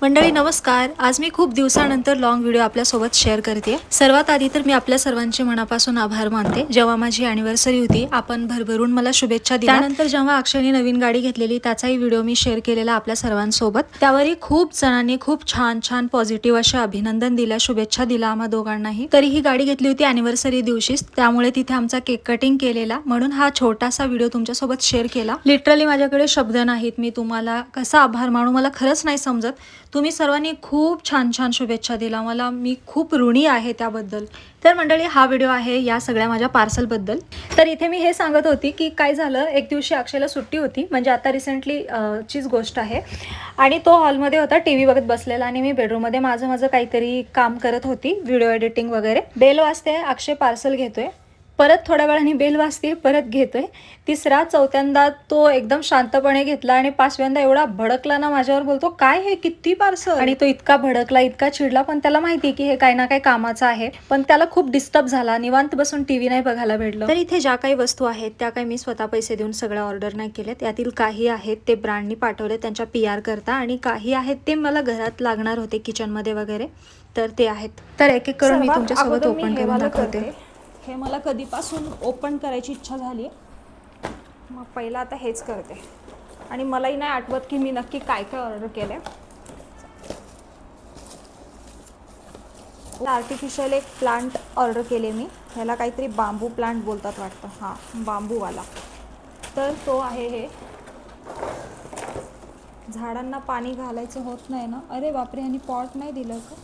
मंडळी नमस्कार. आज मी खूप दिवसानंतर लॉंग व्हिडिओ आपल्यासोबत शेअर करते. सर्वात आधी तर मी आपल्या सर्वांचे मनापासून आभार मानते. जेव्हा माझी अॅनिव्हर्सरी होती आपण भरभरून मला शुभेच्छा दिल्या. त्यानंतर जेव्हा अक्षयने नवीन गाडी घेतलेली त्याचाही व्हिडिओ मी शेअर केलेला आपल्या सर्वांसोबत. त्यावरही खूप जणांनी खूप छान छान पॉझिटिव्ह असे अभिनंदन दिल्या, शुभेच्छा दिल्या आम्हा दोघांनाही. तरी ही गाडी घेतली होती अॅनिव्हर्सरी दिवशीच, त्यामुळे तिथे आमचा केक कटिंग केलेला, म्हणून हा छोटासा व्हिडिओ तुमच्यासोबत शेअर केला. लिटरली माझ्याकडे शब्द नाहीत, मी तुम्हाला कसा आभार मानू मला खरंच नाही समजत. तुम्ही सर्वांनी खूप छान छान शुभेच्छा दिला मला, मी खूप ऋणी आहे त्याबद्दल. तर मंडळी हा व्हिडिओ आहे या सगळ्या माझ्या पार्सलबद्दल. तर इथे मी हे सांगत होती की काय झालं, एक दिवशी अक्षयला सुट्टी होती, म्हणजे आता रिसेंटली चीच गोष्ट आहे. आणि तो हॉलमध्ये होता टी व्ही बघत बसलेला आणि मी बेडरूममध्ये माझं काहीतरी काम करत होती, व्हिडिओ एडिटिंग वगैरे. बेल वाजते, अक्षय पार्सल घेतोय, परत थोड्या वेळाने बेल वाजते, परत घेतोय. तिसरा चौथ्यांदा तो एकदम शांतपणे घेतला आणि पाचव्यांदा एवढा भडकला ना माझ्यावर, बोलतो काय हे किती पार्सल. आणि तो इतका भडकला, इतका चिडला, पण त्याला माहिती की हे काही ना काही कामाचं आहे. पण त्याला खूप डिस्टर्ब झाला, निवांत बसून टीव्ही नाही बघायला भेटलं. तर इथे ज्या काही वस्तू आहेत त्या काही मी स्वतः पैसे देऊन सगळ्या ऑर्डर नाही केल्यात. यातील काही आहेत ते ब्रँडनी पाठवले त्यांच्या PR करता, आणि काही आहेत ते मला घरात लागणार होते किचनमध्ये वगैरे, तर ते आहेत. तर एक एक करून मी तुमच्यासोबत ओपन करून दाखवते. हे मला कधीपासून ओपन करायची इच्छा झाली, मग पहिला आता हेच करते. आणि मलाही नाही आठवत की मी नक्की काय काय ऑर्डर केलं. आर्टिफिशियल एक प्लांट ऑर्डर केले मी, ह्याला काहीतरी बांबू प्लांट बोलतात वाटतं, हां बांबूवाला. तर तो आहे हे. झाडांना पाणी घालायचं होत नाही ना, अरे बापरे, ह्यानी पॉट नाही दिलं का.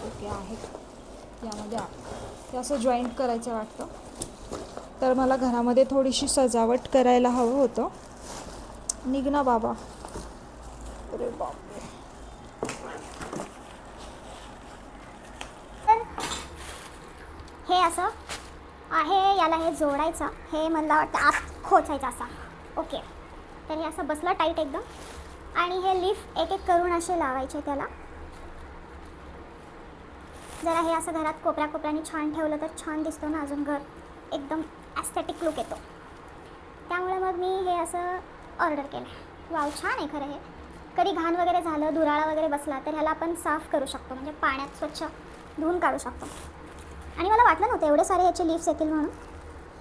ओके आहे यामध्ये, ते असं जॉईंट करायचं वाटतं. तर मला घरामध्ये थोडीशी सजावट करायला हवं होतं. निघ ना बाबा, अरे बापरे. हे असं आहे, याला हे जोडायचं, हे मला वाटतं आत खोचायचं असा. ओके, तर हे असं बसलं टाईट एकदम. आणि हे लीफ एक एक करून असे लावायचे त्याला. जरा हे असं घरात कोपऱ्याने छान ठेवलं तर छान दिसतो ना, अजून घर एकदम ॲस्थेटिक लुक येतो. त्यामुळे मग मी हे असं ऑर्डर केलं. वाव, छान आहे खरं हे. कधी घाण वगैरे झालं, धुराळा वगैरे बसला तर ह्याला आपण साफ करू शकतो, म्हणजे पाण्यात स्वच्छ धुवून काढू शकतो. आणि मला वाटलं नव्हतं एवढे सारे याचे लीव्स येतील म्हणून.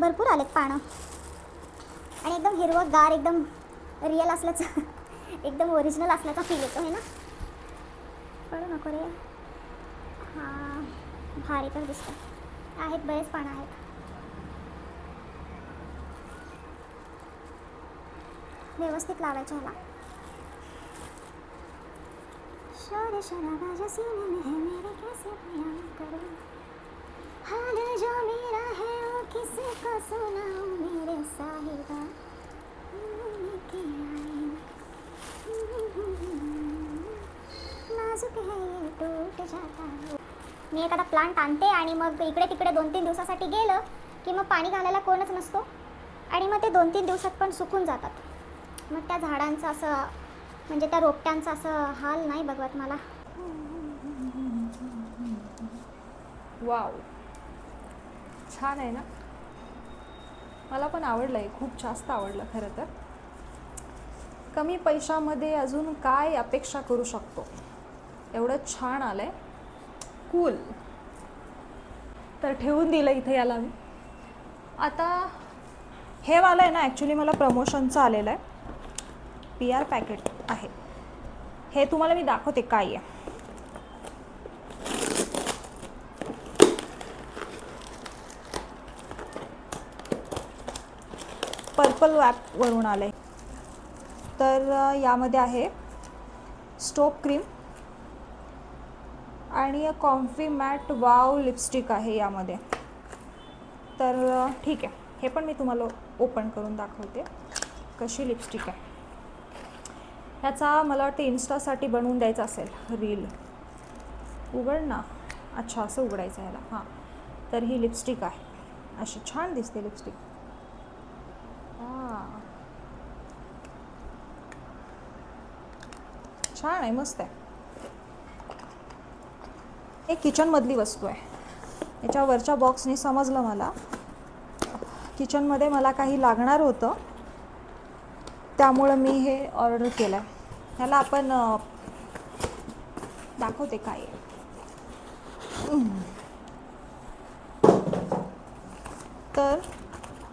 भरपूर आलेत पानं, आणि एकदम हिरवं गार, एकदम रिअल असल्याचं एकदम ओरिजिनल असल्याचा फील येतो आहे ना. पडू नको रे. हां, भारी तर दिसतं. आहेत बरेच पानं आहेत. व्यवस्थित लावायचं ह्याला. शोर शराबा सीने में है मेरे, कैसे बयां करूं हाल जो मेरा है वो किसी को सुनाऊं मेरे साहिबा. नाजुक है ये टूट जाता है. मी एखादा प्लांट आणते आणि मग इकडे तिकडे 2-3 दिवसासाठी गेलं की मग पाणी घालायला कोणच नसतो, आणि मग ते 2-3 दिवसात पण सुकून जातात. मग त्या झाडांचं असं, म्हणजे त्या रोपट्यांचं असं हाल नाही बघवत मला. वाव, छान आहे ना. मला पण आवडलं आहे, खूप जास्त आवडलं खरं तर. कमी पैशामध्ये अजून काय अपेक्षा करू शकतो, एवढं छान आलं आहे, कूल. तर ठेवून दिलं इथे याला मी. आता हे वालं आहे ना, ॲक्च्युली मला प्रमोशनचं आलेलं आहे, PR पॅकेट आहे. हे तुम्हाला मी दाखवते काय आहे. पर्पल वॅपवरून आलं आहे. तर यामध्ये आहे स्टोप क्रीम आणि कॉम्फी मॅट वाव लिपस्टिक आहे यामध्ये. तर ठीक आहे, हे पण मी तुम्हाला ओपन करून दाखवते कशी लिपस्टिक आहे. ह्याचा मला वाटतं इन्स्टासाठी बनवून द्यायचा असेल रील. उघड ना. अच्छा, असं उघडायचं ह्याला. हां, तर ही लिपस्टिक आहे, अशी छान दिसते लिपस्टिक. हां, छान आहे, मस्त आहे. एक किचनमधली वस्तू आहे. याच्या वरच्या बॉक्सने समजलं मला किचनमध्ये मला काही लागणार होतं, त्यामुळं मी हे ऑर्डर केलं आहे. ह्याला आपण दाखवते काय आहे. तर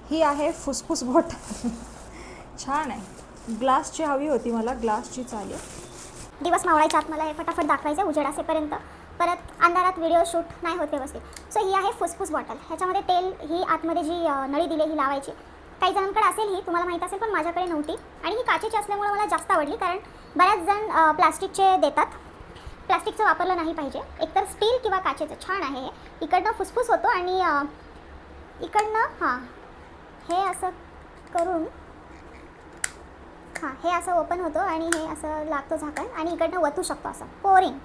ही आहे फुसफुस बॉटल. छान आहे. ग्लासची हवी होती मला, ग्लासची चालेल. दिवस मावळायच्या आत मला हे फटाफट दाखवायचं उजेड असेपर्यंत, परत अंधारात व्हिडिओ शूट नाही होते व्यवस्थित. सो ही आहे फुसफुस बॉटल. ह्याच्यामध्ये तेल, ही आतमध्ये जी नळी दिली ही लावायची. काही जणांकडे असेल ही, तुम्हाला माहीत असेल, पण माझ्याकडे नव्हती. आणि ही काचेची असल्यामुळे मला जास्त आवडली, कारण बऱ्याच जण प्लास्टिकचे देतात. प्लास्टिकचं वापरलं नाही पाहिजे. एकतर स्टील किंवा काचेचं छान आहे हे. इकडनं फुसफुस होतो आणि इकडनं हे असं करून हे असं ओपन होतं आणि हे असं लागतं झाकण आणि इकडनं वतू शकतो, असं पोरिंग,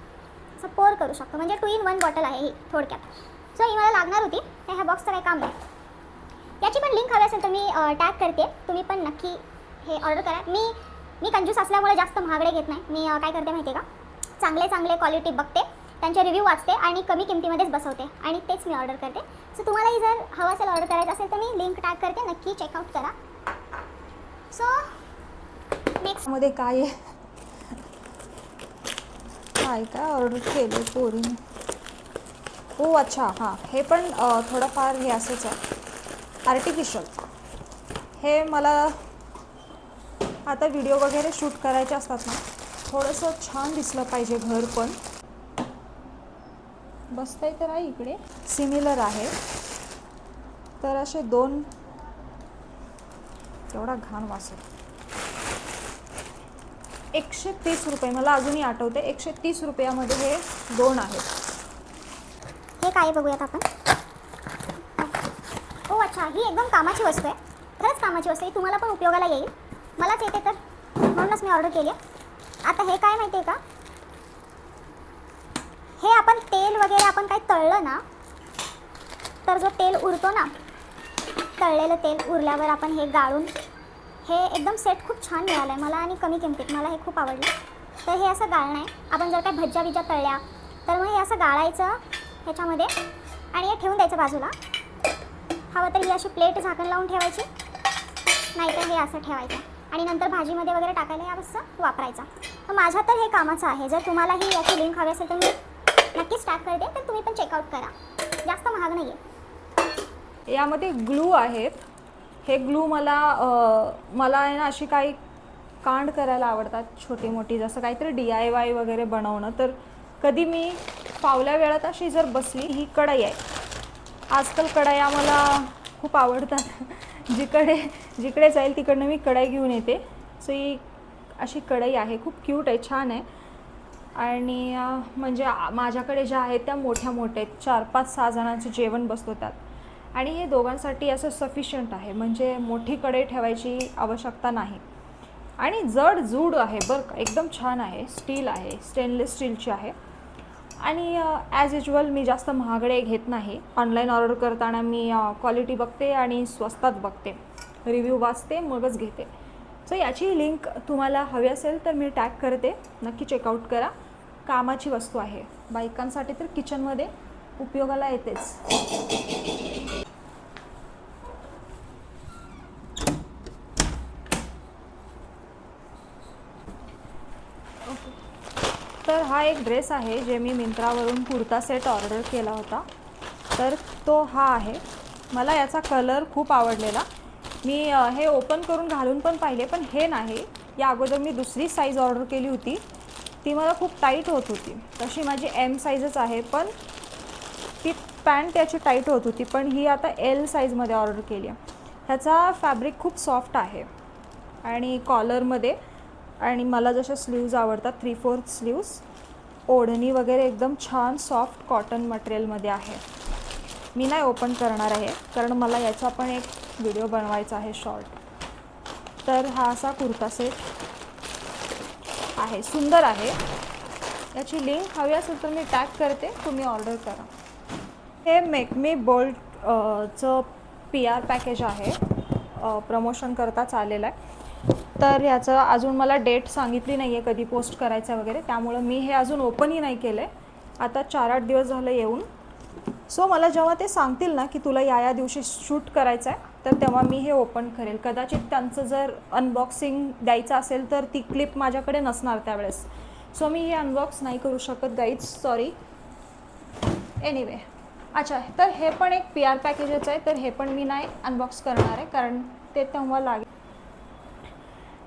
असं पोर करू शकतो. म्हणजे 2 in 1 बॉटल आहे ही थोडक्यात. सो ही मला लागणार होती. ह्या बॉक्सचं काही काम नाही. याची पण लिंक हवी असेल तर मी टॅग करते. तुम्ही पण नक्की हे ऑर्डर करा. मी कंजूस असल्यामुळे जास्त महागडे घेत नाही. मी काय करते माहिती आहे का, चांगले क्वालिटी बघते, त्यांचे रिव्ह्यू वाचते आणि कमी किमतीमध्येच बसवते आणि तेच मी ऑर्डर करते. सो तुम्हालाही जर हवं असेल ऑर्डर करायचं असेल तर मी लिंक टॅग करते, नक्की चेकआउट करा. सो नेक्स्ट मध्ये काय आहे, काय ऑर्डर केलं पोरीने. हो अच्छा, हां, हे पण थोडंफार हे असंच आहे, आर्टिफिशियल. हे मला आता व्हिडिओ वगैरे शूट करायचे असतात ना, थोडंसं छान दिसलं पाहिजे घर, पण बसताय तर आहे इकडे सिमिलर आहे. तर असे 2, एवढा घाण वासत. 130 रुपये, मला अजूनही आठवते. 130 रुपयामध्ये हे 2 आहेत. हे काय बघूयात आपण. हो अच्छा, ही एकदम कामाची वस्तू आहे. खरंच कामाची वस्तू आहे. तुम्हाला पण उपयोगाला येईल. मलाच येते तर म्हणूनच मी ऑर्डर केली आहे. आता हे काय माहिती आहे का, हे आपण तेल वगैरे आपण काही तळलं ना, तर जो तेल उरतो ना, तळलेलं तेल उरल्यावर आपण हे गाळून, हे एकदम सेट खूप छान मिळालं आहे मला आणि कमी किमतीत. मला हे खूप आवडलं. तर हे असं गाळणं आहे. आपण जर काय भज्या बिज्या तळल्या तर मग हे असं गाळायचं ह्याच्यामध्ये आणि हे ठेवून द्यायचं बाजूला. हवं तर ही अशी प्लेट झाकण लावून ठेवायची, नाहीतर हे असं ठेवायचं आणि नंतर भाजीमध्ये वगैरे टाकायला हे असं वापरायचं. तर माझ्या तर हे कामाचं आहे. जर तुम्हालाही याची लिंक हवी असेल तर मी नक्कीच टॅग करते, तर तुम्ही पण चेकआउट करा. जास्त महाग नाही आहे. यामध्ये ग्लू आहेत. हे ग्लू मला आहे ना अशी काही कांड करायला आवडतात छोटी मोठी, जसं काहीतरी DIY वगैरे बनवणं. तर कधी मी फावल्या वेळात अशी जर बसली, ही कढई आहे. आजकाल कढया मला खूप आवडतात. जिकडे जाईल तिकडनं मी कढई घेऊन येते. सो ही अशी कढई आहे, खूप क्यूट आहे, छान आहे. आणि म्हणजे माझ्याकडे ज्या आहेत त्या मोठ्या आहेत. 4, 5, 6 जणांचं जेवण बसतो त्यात. आणि हे दोघांसाठी असं सफिशियंट आहे, म्हणजे मोठी कढई ठेवायची आवश्यकता नाही. आणि जड आहे बरं का, एकदम छान आहे. स्टील आहे, स्टेनलेस स्टीलची आहे. आणि ॲज युजल मी जास्त महागडे घेत नाही. ऑनलाईन ऑर्डर करताना मी क्वालिटी बघते आणि स्वस्तात बघते, रिव्ह्यू वाचते, मगच घेते. सो याची लिंक तुम्हाला हवी असेल तर मी टॅग करते, नक्की चेकआउट करा. कामाची वस्तू आहे, बायकांसाठी तर किचनमध्ये उपयोगाला येतेच. तर हा एक ड्रेस आहे, जे मी मिंत्रावरून कुर्ता सेट ऑर्डर केला होता. तर तो हा आहे. मला याचा कलर खूप आवडलेला. मी हे ओपन करून घालून पण पाहिले, पण हे नाही. या अगोदर मी दुसरी साईज ऑर्डर केली होती, ती मला खूप टाईट होत होती. तशी माझी M साईजच आहे, पण ती पॅन्ट त्याची टाईट होत होती. पण ही आता L साईजमध्ये ऑर्डर केली आहे. ह्याचा फॅब्रिक खूप सॉफ्ट आहे आणि कॉलरमध्ये, आणि मला जशा स्लीव्ज आवडतात 3/4 स्लीव्स, ओढणी वगैरे एकदम छान सॉफ्ट कॉटन मटेरियलमध्ये आहे. मी नाही ओपन करणार आहे, कारण मला याचा पण एक व्हिडिओ बनवायचा आहे शॉर्ट. तर हा असा कुर्ता सेट आहे, सुंदर आहे. याची लिंक हवी असेल तर मी टॅग करते, तुम्ही ऑर्डर करा. हे मेक मी बोल्टचं PR पॅकेज आहे, प्रमोशन करता चाललेलं आहे. तर याचं अजून मला डेट सांगितली नाही आहे कधी पोस्ट करायचं वगैरे, त्यामुळं मी हे अजून ओपनही नाही केलं आहे. आता 4-8 दिवस झालं येऊन. सो मला जेव्हा ते सांगतील ना की तुला या दिवशी शूट करायचं आहे, तर तेव्हा मी हे ओपन करेल. कदाचित त्यांचं जर अनबॉक्सिंग द्यायचं असेल तर ती क्लिप माझ्याकडे नसणार त्यावेळेस, सो मी हे अनबॉक्स नाही करू शकत गाईज, सॉरी. एनिवे, अच्छा, तर हे पण एक PR पॅकेजच आहे, तर हे पण मी नाही अनबॉक्स करणार आहे कारण ते तेव्हा लागेल.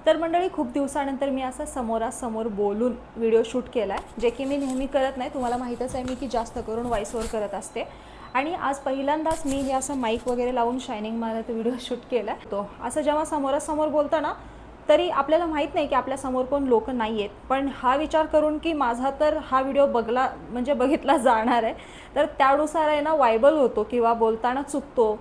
तर मंडळी, खूप दिवसानंतर मी असं समोरासमोर बोलून व्हिडिओ शूट केला आहे, जे की मी नेहमी करत नाही. तुम्हाला माहीतच आहे मी की जास्त करून व्हॉइस ओव्हर करत असते, आणि आज पहिल्यांदाच मी हे असं माईक वगैरे लावून शायनिंग मारत व्हिडिओ शूट केला आहे. तो असं जेव्हा समोरासमोर बोलतो ना, तरी आपल्याला माहीत नाही की आपल्यासमोर कोण लोक नाही आहेत, पण हा विचार करून की माझा तर हा व्हिडिओ बघितला जाणार आहे, तर त्यानुसार आहे ना वायबल होतो किंवा बोलताना चुकतो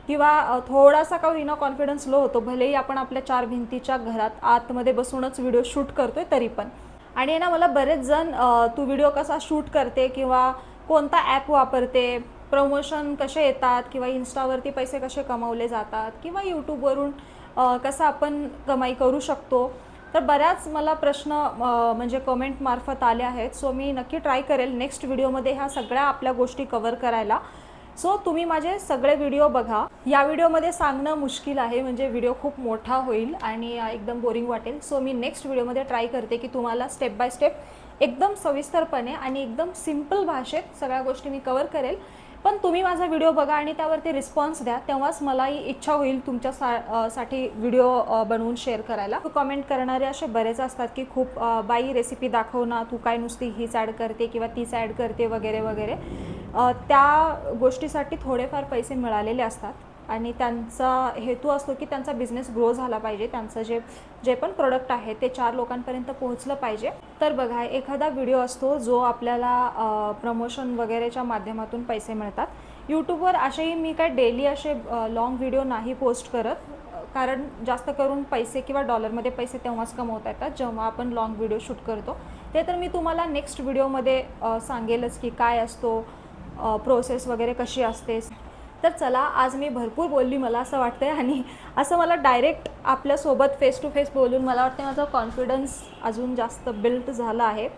किंवा थोडासा का होईना कॉन्फिडन्स लो होतो, भलेही आपण आपल्या 4 भिंतीच्या घरात आतमध्ये बसूनच व्हिडिओ शूट करतोय तरी पण. आणि आहे ना, मला बरेच जण तू व्हिडिओ कसा शूट करते किंवा कोणता ॲप वापरते, प्रमोशन कसे येतात किंवा इन्स्टावरती पैसे कसे कमावले जातात किंवा यूट्यूबवरून कसं आपण कमाई करू शकतो, तर बऱ्याच मला प्रश्न म्हणजे कमेंटमार्फत आले आहेत. सो मी नक्की ट्राय करेल नेक्स्ट व्हिडिओमध्ये ह्या सगळ्या आपल्या गोष्टी कवर करायला. सो तुम्ही माझे सगळे व्हिडिओ बघा. या व्हिडिओमध्ये सांगणं मुश्किल आहे, म्हणजे व्हिडिओ खूप मोठा होईल आणि एकदम बोरिंग वाटेल. सो मी नेक्स्ट व्हिडिओमध्ये ट्राय करते की तुम्हाला स्टेप बाय स्टेप एकदम सविस्तरपणे आणि एकदम सिम्पल भाषेत सगळ्या गोष्टी मी कवर करेल. पण तुम्ही माझा व्हिडिओ बघा आणि त्यावरती रिस्पॉन्स द्या, तेव्हाच मलाही इच्छा होईल तुमच्यासाठी व्हिडिओ बनवून शेअर करायला. कमेंट करणारे असे बरेच असतात की खूप बाई रेसिपी दाखव ना, तू काय नुसती हीच ॲड करते किंवा तीच ॲड करते वगैरे वगैरे. त्या गोष्टीसाठी थोडेफार पैसे मिळालेले असतात आणि त्यांचा हेतू असतो की त्यांचा बिझनेस ग्रो झाला पाहिजे, त्यांचं जे पण प्रोडक्ट आहे ते 4 लोकांपर्यंत पोहोचलं पाहिजे. तर बघा, एखादा व्हिडिओ असतो जो आपल्याला प्रमोशन वगैरेच्या माध्यमातून पैसे मिळतात. यूट्यूबवर असेही मी काय डेली असे लाँग व्हिडिओ नाही पोस्ट करत, कारण जास्त करून पैसे किंवा डॉलरमध्ये पैसे तेव्हाच कमवता येतात जेव्हा आपण लाँग व्हिडिओ शूट करतो. ते तर मी तुम्हाला नेक्स्ट व्हिडिओमध्ये सांगेलच की काय असतो, प्रोसेस वगैरे कशी असते. तर चला, आज मी भरपूर बोलली मला असं वाटतं आहे, आणि असं मला डायरेक्ट आपल्यासोबत फेस टू फेस बोलून मला वाटतं माझा कॉन्फिडन्स अजून जास्त बिल्ड झाला आहे.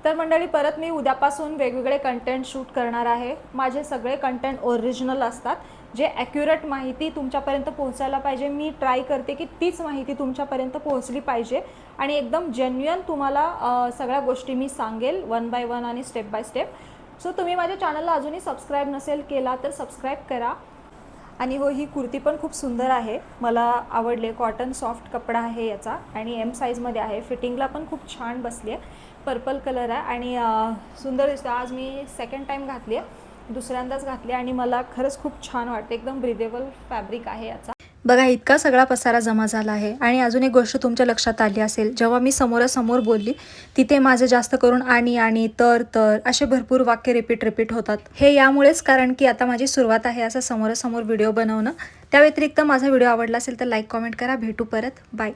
तर मंडळी, परत मी उद्यापासून वेगवेगळे कंटेंट शूट करणार आहे. माझे सगळे कंटेंट ओरिजिनल असतात, जे ॲक्युरेट माहिती तुमच्यापर्यंत पोहोचायला पाहिजे. मी ट्राय करते की तीच माहिती तुमच्यापर्यंत पोहोचली पाहिजे आणि एकदम जेन्युइन तुम्हाला सगळ्या गोष्टी मी सांगेल वन बाय वन आणि स्टेप बाय स्टेप. सो तुम्ही माझ्या चॅनलला अजूनही सबस्क्राईब नसेल केला तर सबस्क्राईब करा. आणि हो, ही कुर्ती पण खूप सुंदर आहे, मला आवडले. कॉटन सॉफ्ट कपडा आहे याचा आणि M साईजमध्ये आहे. फिटिंगला पण खूप छान बसली आहे. पर्पल कलर आहे आणि सुंदर दिसतं. आज मी सेकंड टाईम घातली आहे, दुसऱ्यांदाच घातली आणि मला खरंच खूप छान वाटते. एकदम ब्रिदेबल फॅब्रिक आहे याचा. बघा, इतका सगळा पसारा जमा झाला आहे. आणि अजून एक गोष्ट तुमच्या लक्षात आली असेल, जेव्हा मी समोरासमोर बोलली तिथे माझे जास्त करून आणि तर असे भरपूर वाक्य रिपीट होतात. हे यामुळेच, कारण की आता माझी सुरुवात आहे असं समोरासमोर व्हिडिओ बनवणं. त्या व्यतिरिक्त माझा व्हिडिओ आवडला असेल तर लाईक कमेंट करा. भेटू परत, बाय.